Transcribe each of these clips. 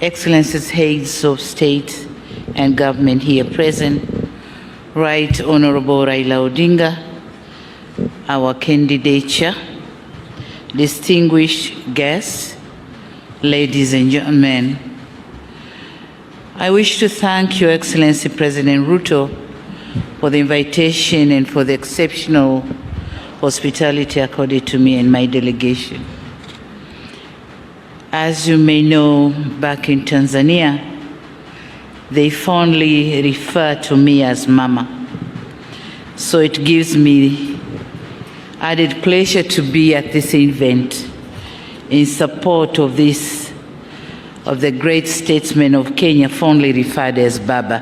Excellencies, heads of state and government here present, Right Honorable Raila Odinga, our candidature, distinguished guests, ladies and gentlemen, I wish to thank Your Excellency President Ruto for the invitation and for the exceptional hospitality accorded to me and my delegation. As you may know, back in Tanzania, they fondly refer to me as Mama. So it gives me added pleasure to be at this event in support of the great statesman of Kenya, fondly referred as Baba,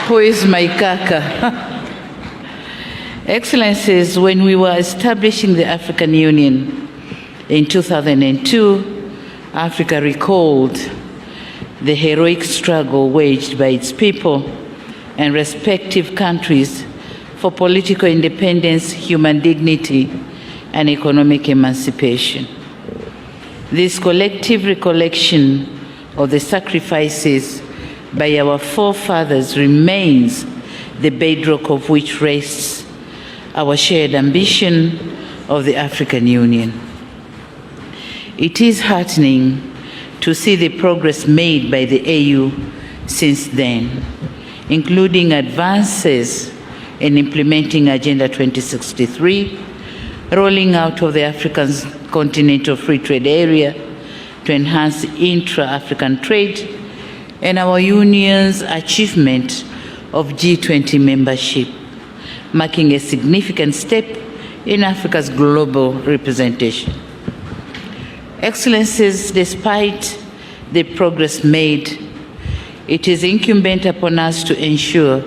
who is my kaka. Excellencies, when we were establishing the African Union in 2002, Africa recalled the heroic struggle waged by its people and respective countries for political independence, human dignity, and economic emancipation. This collective recollection of the sacrifices by our forefathers remains the bedrock of which rests our shared ambition of the African Union. It is heartening to see the progress made by the AU since then, including advances in implementing Agenda 2063, rolling out of the African Continental Free Trade Area to enhance intra-African trade, and our union's achievement of G20 membership, marking a significant step in Africa's global representation. Excellencies, despite the progress made, it is incumbent upon us to ensure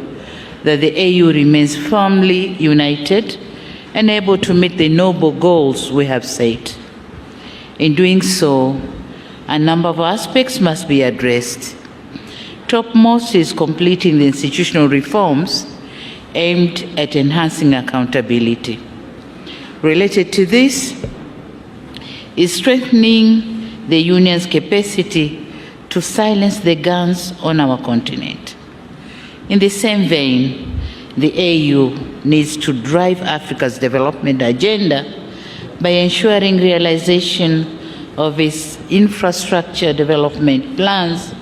that the AU remains firmly united and able to meet the noble goals we have set. In doing so, a number of aspects must be addressed. Topmost is completing the institutional reforms aimed at enhancing accountability. Related to this is strengthening the Union's capacity to silence the guns on our continent. In the same vein, the AU needs to drive Africa's development agenda by ensuring realization of its infrastructure development plans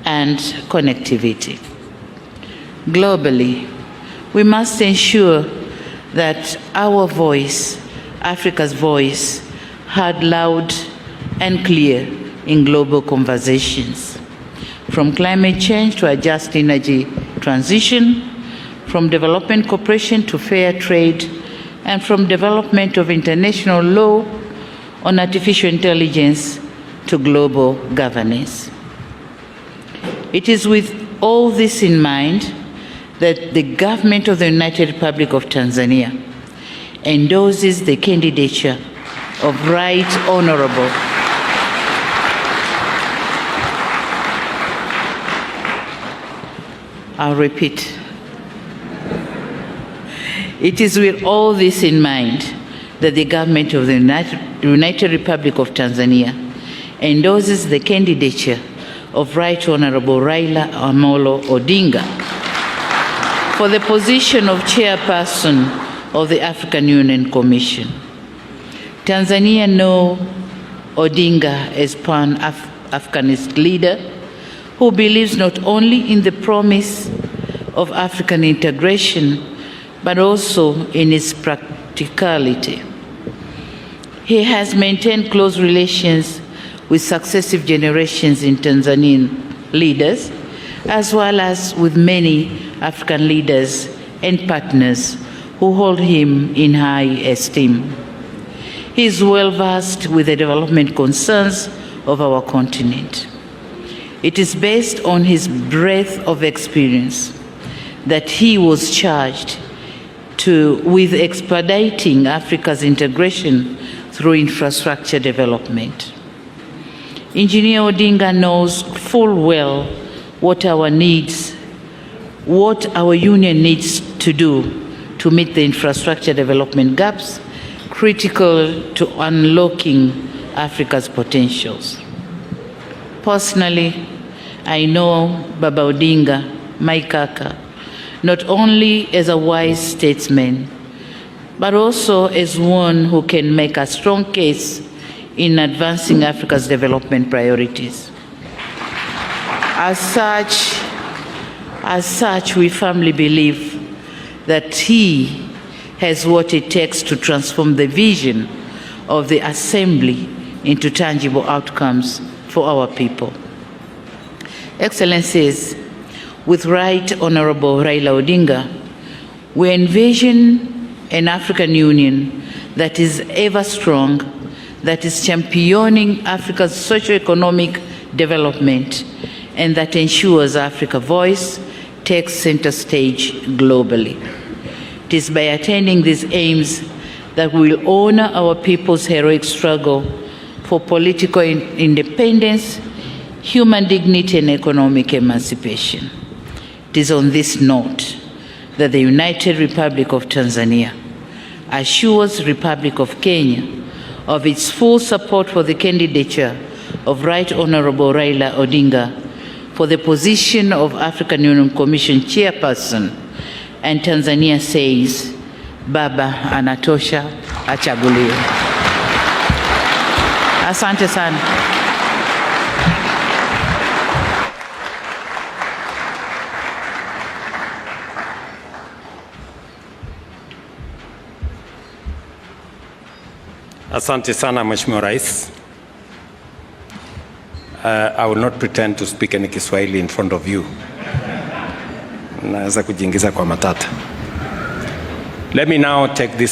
and connectivity. Globally, we must ensure that our voice, Africa's voice, heard loud and clear in global conversations. From climate change to a just energy transition, from development cooperation to fair trade, and from development of international law on artificial intelligence to global governance. It is with all this in mind that the government of the United Republic of Tanzania endorses the candidature of Right Honorable I'll repeat. It is with all this in mind that the government of the United Republic of Tanzania endorses the candidature of Right Honorable Raila Amolo Odinga for the position of chairperson of the African Union Commission. Tanzania knows Odinga as Pan-Africanist leader who believes not only in the promise of African integration, but also in its practicality. He has maintained close relations with successive generations in Tanzanian leaders, as well as with many African leaders and partners who hold him in high esteem. He is well versed with the development concerns of our continent. It is based on his breadth of experience that he was charged with expediting Africa's integration through infrastructure development. Engineer Odinga knows full well what our union needs to do to meet the infrastructure development gaps critical to unlocking Africa's potentials. Personally, I know Baba Odinga, my kaka, not only as a wise statesman, but also as one who can make a strong case in advancing Africa's development priorities. As such, we firmly believe that he has what it takes to transform the vision of the Assembly into tangible outcomes for our people. Excellencies, with Right Honorable Raila Odinga, we envision an African Union that is ever strong, that is championing Africa's socio-economic development, and that ensures Africa's voice takes center stage globally. It is by attaining these aims that we will honor our people's heroic struggle for political independence, human dignity, and economic emancipation. It is on this note that the United Republic of Tanzania assures Republic of Kenya of its full support for the candidature of Right Honorable Raila Odinga for the position of African Union Commission Chairperson, and Tanzania says, Baba anatosha, achaguliwe. Asante sana. Asante sana Mheshimiwa Rais. I will not pretend to speak any Kiswahili in front of you. Naweza kujiingiza kwa matata. Let me now take this